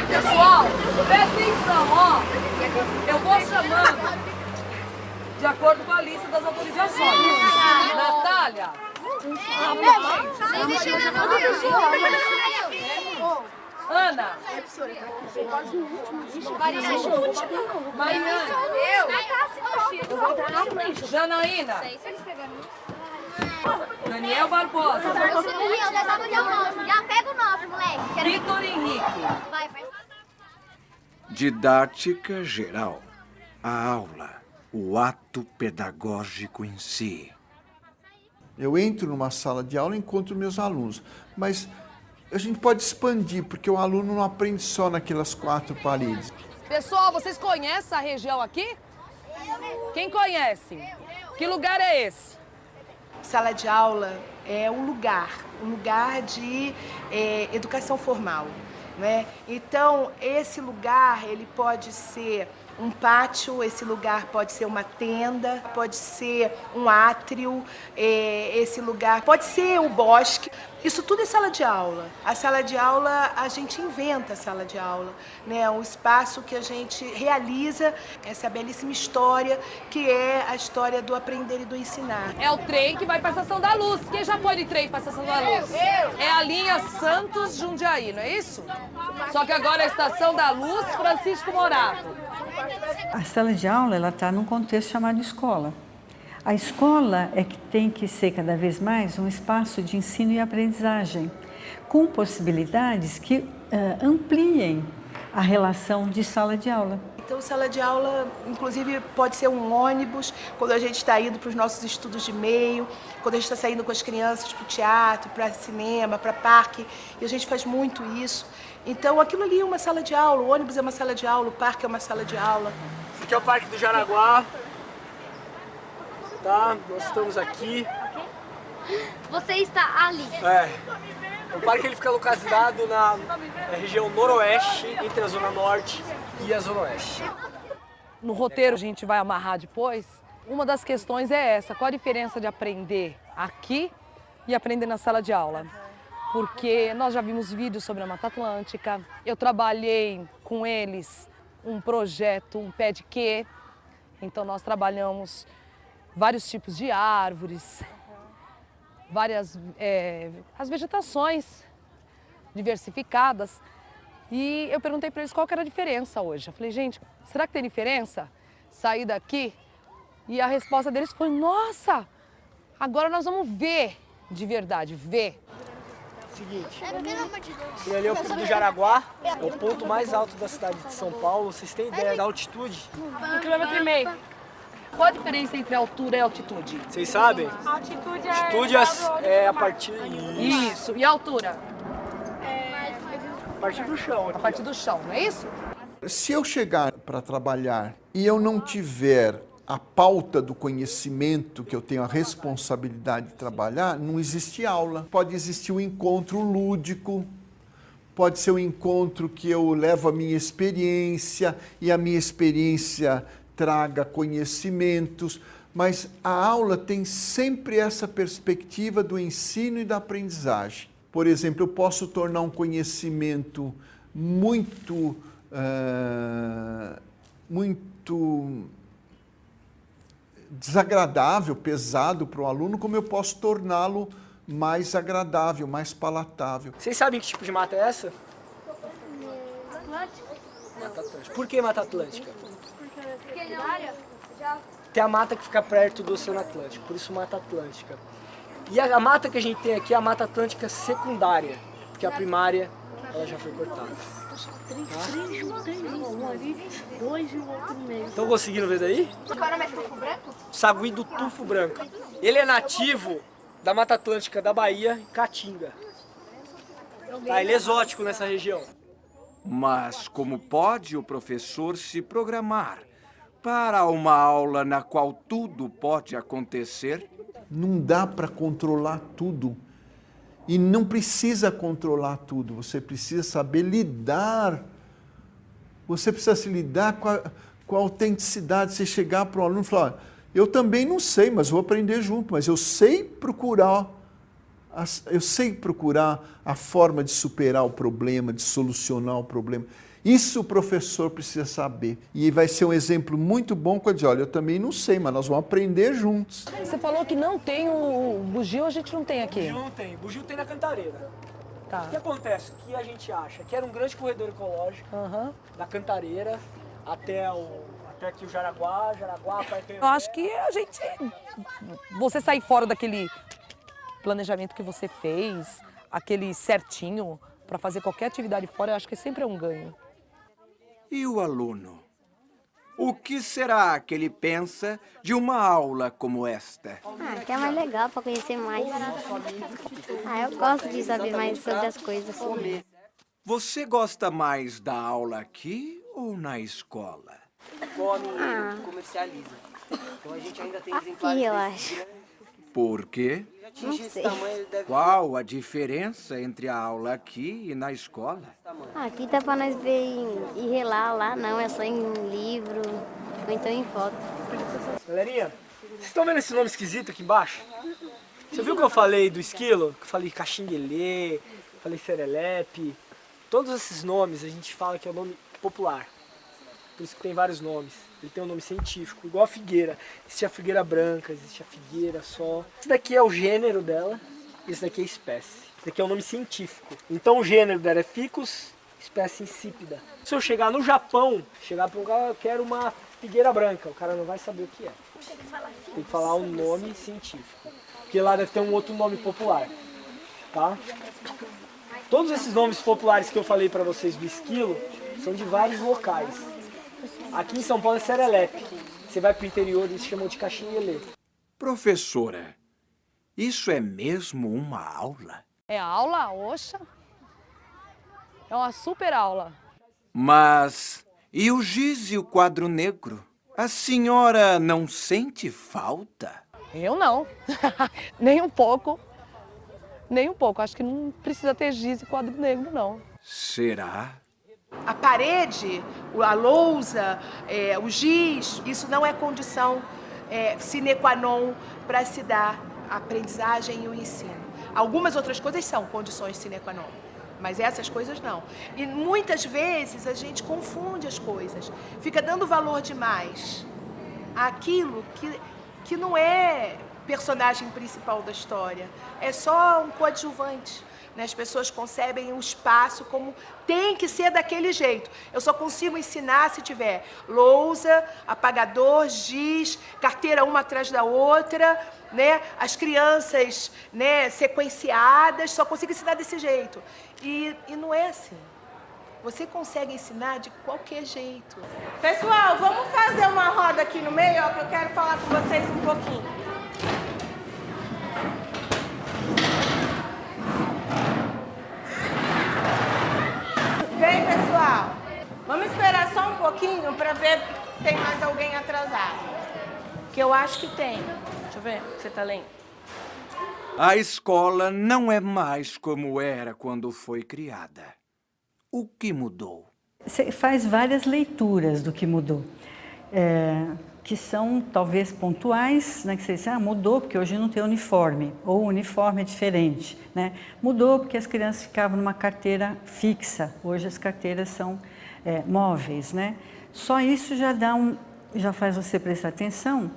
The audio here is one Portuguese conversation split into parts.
Pessoal, presta atenção, ó. Eu vou chamando de acordo com a lista das autorizações. Natália. Ana. Mariana. Janaína. Daniel Barbosa. Já pega o nosso, moleque. Vitor Henrique. Didática geral. A aula, o ato pedagógico em si. Eu entro numa sala de aula e encontro meus alunos, mas a gente pode expandir, porque o aluno não aprende só naquelas 4 paredes. Pessoal, vocês conhecem essa região aqui? Quem conhece? Que lugar é esse? Sala de aula é um lugar de educação formal, né? Então, esse lugar, ele pode ser um pátio, esse lugar pode ser uma tenda, pode ser um átrio, esse lugar pode ser um bosque. Isso tudo é sala de aula. A sala de aula, a gente inventa a sala de aula, né? Um espaço que a gente realiza essa belíssima história, que é a história do aprender e do ensinar. É o trem que vai para a Estação da Luz. Quem já foi de trem para a Estação da Luz? É a linha Santos-Jundiaí, não é isso? Só que agora é a Estação da Luz Francisco Morato. A sala de aula ela está num contexto chamado escola. A escola é que tem que ser cada vez mais um espaço de ensino e aprendizagem, com possibilidades que ampliem a relação de sala de aula. Então, sala de aula, inclusive, pode ser um ônibus, quando a gente está indo para os nossos estudos de meio, quando a gente está saindo com as crianças para o teatro, para cinema, para parque, e a gente faz muito isso. Então, aquilo ali é uma sala de aula, o ônibus é uma sala de aula, o parque é uma sala de aula. Esse aqui é o Parque do Jaraguá. Tá, nós estamos aqui. Você está ali. O parque ele fica localizado na região noroeste, entre a zona norte e a zona oeste. No roteiro a gente vai amarrar depois. Uma das questões é essa, qual a diferença de aprender aqui e aprender na sala de aula? Porque nós já vimos vídeos sobre a Mata Atlântica, eu trabalhei com eles um projeto, um pé de quê, então nós trabalhamos vários tipos de árvores, as vegetações diversificadas. E eu perguntei para eles qual que era a diferença hoje. Eu falei, gente, será que tem diferença sair daqui? E a resposta deles foi, nossa, agora nós vamos ver de verdade, ver. Seguinte, e ali é o Pico do Jaraguá, é o ponto mais alto da cidade de São Paulo. Vocês têm ideia da altitude? 1,5 km. Qual a diferença entre altura e altitude? Vocês sabem? Altitude é a partir... Isso. E a altura? A partir do chão. A partir do chão, não é isso? Se eu chegar para trabalhar e eu não tiver a pauta do conhecimento que eu tenho a responsabilidade de trabalhar, não existe aula. Pode existir um encontro lúdico, pode ser um encontro que eu levo a minha experiência e a minha experiência traga conhecimentos, mas a aula tem sempre essa perspectiva do ensino e da aprendizagem. Por exemplo, eu posso tornar um conhecimento muito desagradável, pesado para o aluno, como eu posso torná-lo mais agradável, mais palatável. Vocês sabem que tipo de mata é essa? Mata Atlântica. Por que Mata Atlântica? Tem a mata que fica perto do Oceano Atlântico, por isso Mata Atlântica. E a mata que a gente tem aqui é a Mata Atlântica secundária, porque a primária ela já foi cortada. Estão conseguindo ver daí? Sagui do tufo branco. Ele é nativo da Mata Atlântica da Bahia e Caatinga. Tá, ele é exótico nessa região. Mas como pode o professor se programar para uma aula na qual tudo pode acontecer? Não dá para controlar tudo. E não precisa controlar tudo, você precisa saber lidar. Você precisa se lidar com a autenticidade. Você chegar para o aluno e falar, olha, eu também não sei, mas vou aprender junto, mas eu sei procurar a forma de superar o problema, de solucionar o problema. Isso o professor precisa saber. E vai ser um exemplo muito bom quando diz, olha, eu também não sei, mas nós vamos aprender juntos. Você falou que não tem o bugio, a gente não tem aqui. Bugio não tem. Bugio tem na Cantareira. Tá. O que acontece? O que a gente acha? Que era um grande corredor ecológico, da Cantareira até aqui o Jaraguá, Eu acho que você sair fora daquele planejamento que você fez, aquele certinho, para fazer qualquer atividade fora, eu acho que sempre é um ganho. E o aluno? O que será que ele pensa de uma aula como esta? Que é mais legal para conhecer mais. Eu gosto de saber mais sobre as coisas. Você gosta mais da aula aqui ou na escola? Comercializa. Então a gente ainda tem Aqui, eu acho. Por quê? Não sei. Qual a diferença entre a aula aqui e na escola? Aqui dá para nós ver e relar, lá não, é só em livro ou então em foto. Galerinha, vocês estão vendo esse nome esquisito aqui embaixo? Você viu que eu falei do esquilo? Que eu falei caxinguelê, falei serelepe. Todos esses nomes a gente fala que é o nome popular. Por isso que tem vários nomes. Ele tem um nome científico, igual a figueira. Existe a figueira branca, existe a figueira só. Esse daqui é o gênero dela, esse daqui é a espécie. Esse daqui é o nome científico. Então o gênero dela é Ficus, espécie insípida. Se eu chegar no Japão, chegar para um cara, eu quero uma figueira branca, o cara não vai saber o que é. Tem que falar um nome científico. Porque lá deve ter um outro nome popular. Tá? Todos esses nomes populares que eu falei para vocês do esquilo são de vários locais. Aqui em São Paulo é serelepe. Você vai para o interior e eles chamam de caxinguelê. Professora, isso é mesmo uma aula? É aula, oxa. É uma super aula. Mas e o giz e o quadro negro? A senhora não sente falta? Eu não. Nem um pouco. Nem um pouco. Acho que não precisa ter giz e quadro negro, não. Será? A parede, a lousa, o giz, isso não é condição sine qua non para se dar a aprendizagem e o ensino. Algumas outras coisas são condições sine qua non, mas essas coisas não. E muitas vezes a gente confunde as coisas, fica dando valor demais àquilo que não é personagem principal da história, é só um coadjuvante. As pessoas concebem o espaço como tem que ser daquele jeito. Eu só consigo ensinar se tiver lousa, apagador, giz, carteira uma atrás da outra, né? As crianças, né, sequenciadas, só consigo ensinar desse jeito. E não é assim. Você consegue ensinar de qualquer jeito. Pessoal, vamos fazer uma roda aqui no meio, ó, que eu quero falar com vocês um pouquinho. Vem, pessoal. Vamos esperar só um pouquinho para ver se tem mais alguém atrasado. Que eu acho que tem. Deixa eu ver, você tá lendo. A escola não é mais como era quando foi criada. O que mudou? Você faz várias leituras do que mudou, que são talvez pontuais, né, que você diz, mudou porque hoje não tem uniforme, ou o uniforme é diferente, né? Mudou porque as crianças ficavam numa carteira fixa, hoje as carteiras são móveis, né? Só isso já faz você prestar atenção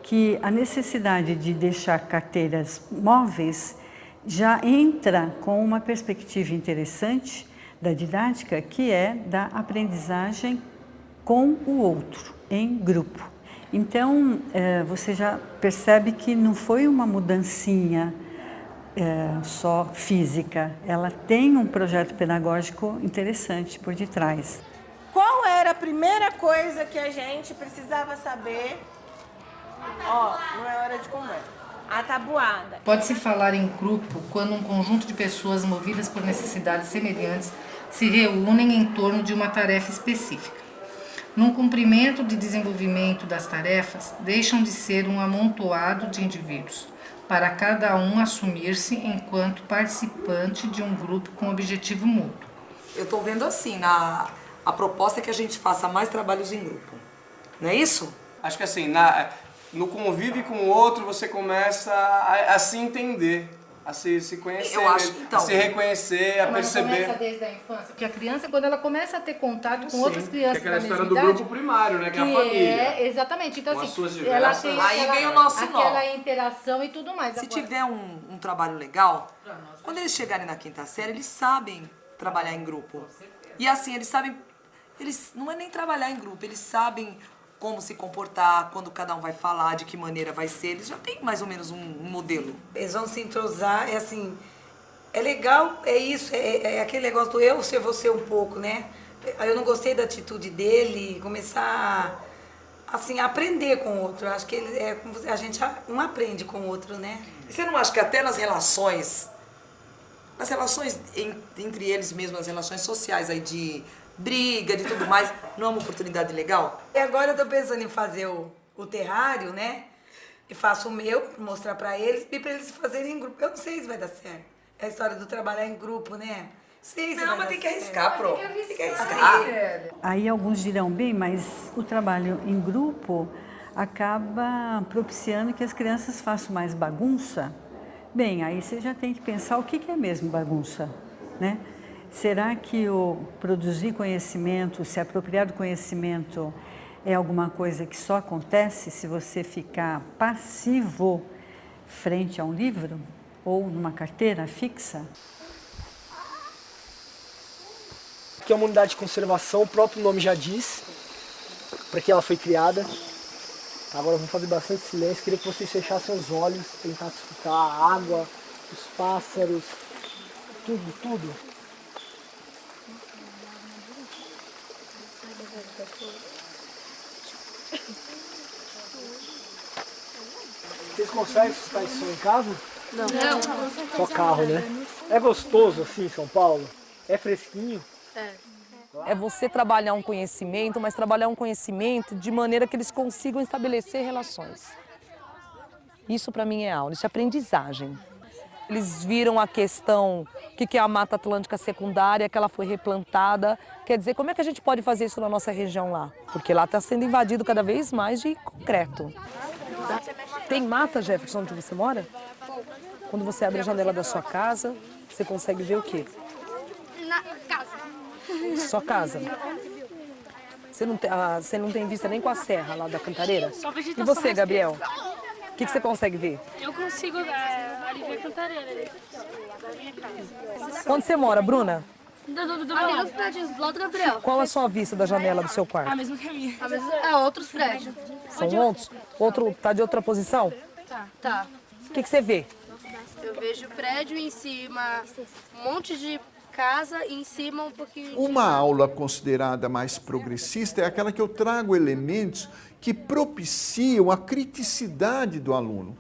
que a necessidade de deixar carteiras móveis já entra com uma perspectiva interessante da didática, que é da aprendizagem com o outro, em grupo. Então, você já percebe que não foi uma mudancinha só física, ela tem um projeto pedagógico interessante por detrás. Qual era a primeira coisa que a gente precisava saber? Ó, não é hora de conversa. A tabuada. Pode-se falar em grupo quando um conjunto de pessoas movidas por necessidades semelhantes se reúnem em torno de uma tarefa específica. No cumprimento de desenvolvimento das tarefas, deixam de ser um amontoado de indivíduos para cada um assumir-se enquanto participante de um grupo com objetivo mútuo. Eu estou vendo assim, a proposta é que a gente faça mais trabalhos em grupo. Não é isso? Acho que assim, no convívio com o outro, você começa a se entender, a se conhecer, Eu acho, mesmo, então, a se reconhecer, a Mas perceber. começa desde a infância, porque a criança, quando ela começa a ter contato com outras Que crianças é aquela da mesma história do idade, grupo primário, né? Que é a família. Exatamente. Então, Com as assim, suas ela diversas- tem Aí aquela, vem o nosso nó. aquela interação e tudo mais. Se Agora, tiver um trabalho legal, quando eles chegarem na quinta série, eles sabem trabalhar em grupo. E assim, eles sabem, não é nem trabalhar em grupo, eles sabem como se comportar, quando cada um vai falar, de que maneira vai ser, eles já têm mais ou menos um modelo. Eles vão se entrosar, é assim, é legal, é isso, é aquele negócio do eu ser você um pouco, né? Eu não gostei da atitude dele, começar assim, a aprender com o outro. Acho que a gente um aprende com o outro, né? Você não acha que até nas relações entre eles mesmos, as relações sociais aí de briga, de tudo mais, não é uma oportunidade legal? E agora eu tô pensando em fazer o terrário, né? E faço o meu, mostrar pra eles, e pra eles fazerem em grupo. Eu não sei se vai dar certo. É a história do trabalhar em grupo, né? Sei se Não, vai mas dar tem que certo. arriscar, Pro. Tem que arriscar. Aí alguns dirão, bem, mas o trabalho em grupo acaba propiciando que as crianças façam mais bagunça. Bem, aí você já tem que pensar o que é mesmo bagunça, né? Será que o produzir conhecimento, se apropriar do conhecimento é alguma coisa que só acontece se você ficar passivo frente a um livro ou numa carteira fixa? Aqui é uma unidade de conservação, o próprio nome já diz para que ela foi criada. Agora vamos fazer bastante silêncio, queria que vocês fechassem os olhos, tentassem escutar a água, os pássaros, tudo. Vocês conseguem escutar esse som em casa? Não. Só carro, né? É gostoso assim em São Paulo? É fresquinho? É você trabalhar um conhecimento, mas trabalhar um conhecimento de maneira que eles consigam estabelecer relações. Isso para mim é aula, isso é aprendizagem. Eles viram a questão, o que é a Mata Atlântica secundária, que ela foi replantada. Quer dizer, como é que a gente pode fazer isso na nossa região lá? Porque lá está sendo invadido cada vez mais de concreto. Tem mata, Jefferson, onde você mora? Quando você abre a janela da sua casa, você consegue ver o quê? Na casa. Só casa. Você não tem vista nem com a serra lá da Cantareira? E você, Gabriel? O que você consegue ver? Eu consigo ali ver a Cantareira da minha casa. Onde você mora, Bruna? Ali nos prédios, do lado do Gabriel. Qual a sua vista da janela do seu quarto? A mesma que a minha. Outros prédios. São outros? Outro tá de outra posição? Tá. O que você vê? Eu vejo prédio em cima, um monte de casa e em cima um pouquinho de... Uma aula considerada mais progressista é aquela que eu trago elementos que propiciam a criticidade do aluno,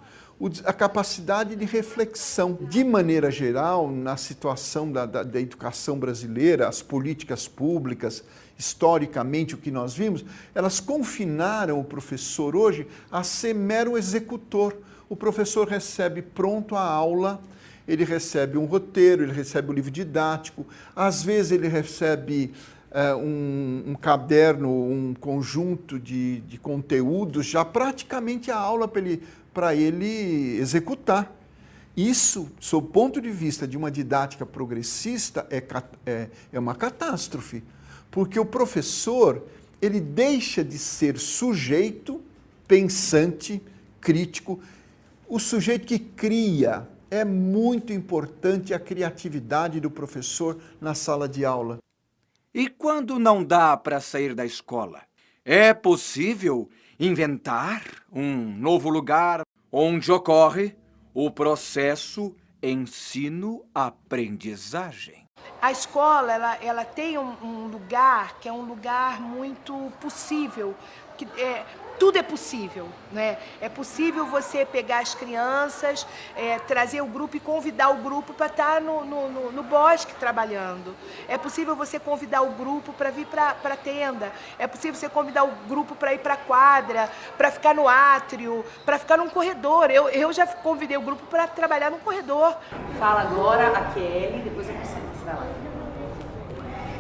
a capacidade de reflexão. De maneira geral, na situação da educação brasileira, as políticas públicas, historicamente o que nós vimos, elas confinaram o professor hoje a ser mero executor. O professor recebe pronto a aula, ele recebe um roteiro, ele recebe um livro didático, às vezes ele recebe um caderno, um conjunto de conteúdos, já praticamente a aula para ele executar. Isso, sob o ponto de vista de uma didática progressista, é uma catástrofe, porque o professor ele deixa de ser sujeito, pensante, crítico, o sujeito que cria. É muito importante a criatividade do professor na sala de aula. E quando não dá para sair da escola? É possível inventar um novo lugar onde ocorre o processo ensino-aprendizagem. A escola, ela tem um lugar que é um lugar muito possível, tudo é possível, né? É possível você pegar as crianças, trazer o grupo e convidar o grupo para estar no bosque trabalhando. É possível você convidar o grupo para vir para a tenda. É possível você convidar o grupo para ir para a quadra, para ficar no átrio, para ficar num corredor. Eu já convidei o grupo para trabalhar num corredor. Fala agora a Kelly, depois a Priscila. Vai lá.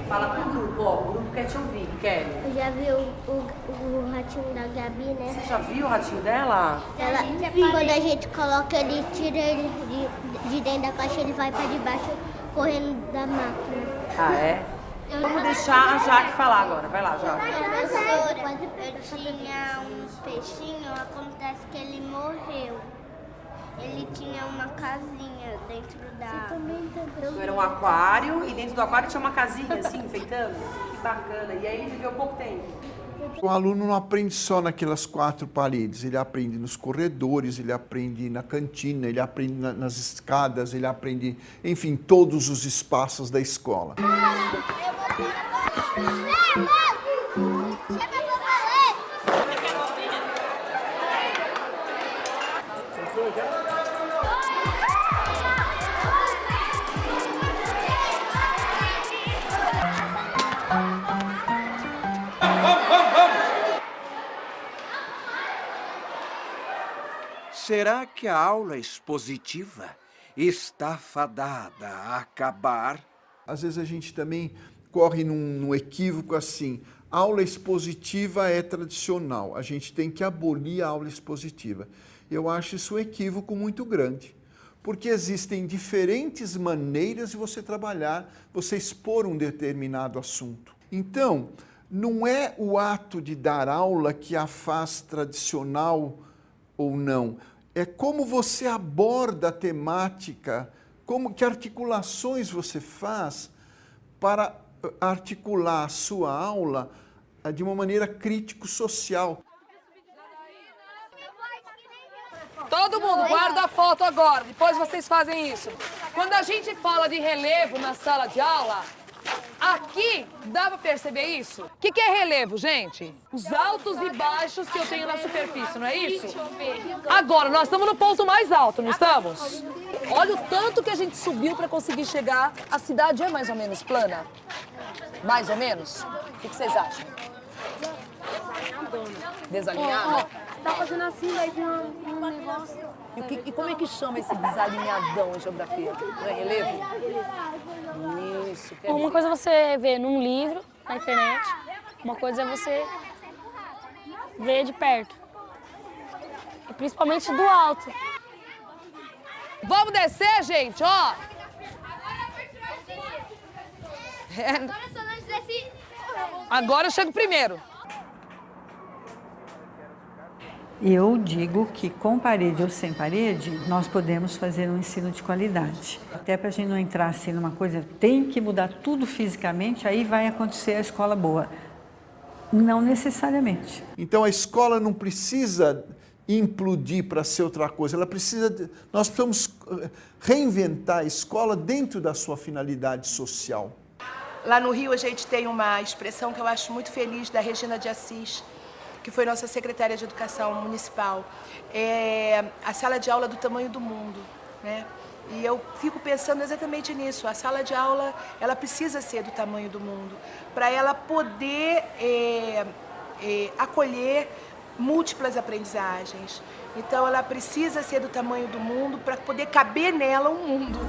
Fala pro grupo, ó, o grupo quer te ouvir, Kelly. Eu já vi o ratinho da Gabi, né? Você já viu o ratinho dela? Quando a gente coloca ele, tira ele de dentro da caixa, ele vai pra debaixo, correndo da máquina. Ah, é? Vamos deixar a Jaque falar agora. Vai lá, Jaque. Eu tinha um peixinho, acontece que ele morreu. Ele tinha uma casinha dentro da... Então era um aquário e dentro do aquário tinha uma casinha assim, enfeitando? Que bacana. E aí ele viveu pouco tempo. O aluno não aprende só naquelas 4 paredes, ele aprende nos corredores, ele aprende na cantina, ele aprende nas escadas, ele aprende, enfim, todos os espaços da escola. Será que a aula expositiva está fadada a acabar? Às vezes a gente também corre num equívoco assim, aula expositiva é tradicional, a gente tem que abolir a aula expositiva. Eu acho isso um equívoco muito grande, porque existem diferentes maneiras de você trabalhar, você expor um determinado assunto. Então, não é o ato de dar aula que a faz tradicional ou não, é como você aborda a temática, que articulações você faz para articular a sua aula de uma maneira crítico-social. Todo mundo guarda a foto agora, depois vocês fazem isso. Quando a gente fala de relevo na sala de aula, aqui dá pra perceber isso? O que é relevo, gente? Os altos e baixos que eu tenho na superfície, não é isso? Agora, nós estamos no ponto mais alto, não estamos? Olha o tanto que a gente subiu para conseguir chegar. A cidade é mais ou menos plana? Mais ou menos? O que vocês acham? Desalinhada? Tá fazendo assim, daí de um negócio. E como é que chama esse desalinhadão em geografia? Não é relevo? Isso. Uma coisa é você ver num livro, na internet. Uma coisa é você ver de perto. E principalmente do alto. Vamos descer, gente, ó! Agora eu chego primeiro. Eu digo que com parede ou sem parede, nós podemos fazer um ensino de qualidade. Até para a gente não entrar assim numa coisa, tem que mudar tudo fisicamente, aí vai acontecer a escola boa. Não necessariamente. Então a escola não precisa implodir para ser outra coisa, nós precisamos reinventar a escola dentro da sua finalidade social. Lá no Rio a gente tem uma expressão que eu acho muito feliz da Regina de Assis, que foi nossa secretária de Educação Municipal, a sala de aula do tamanho do mundo, né? E eu fico pensando exatamente nisso, a sala de aula, ela precisa ser do tamanho do mundo, para ela poder acolher múltiplas aprendizagens. Então ela precisa ser do tamanho do mundo para poder caber nela um mundo.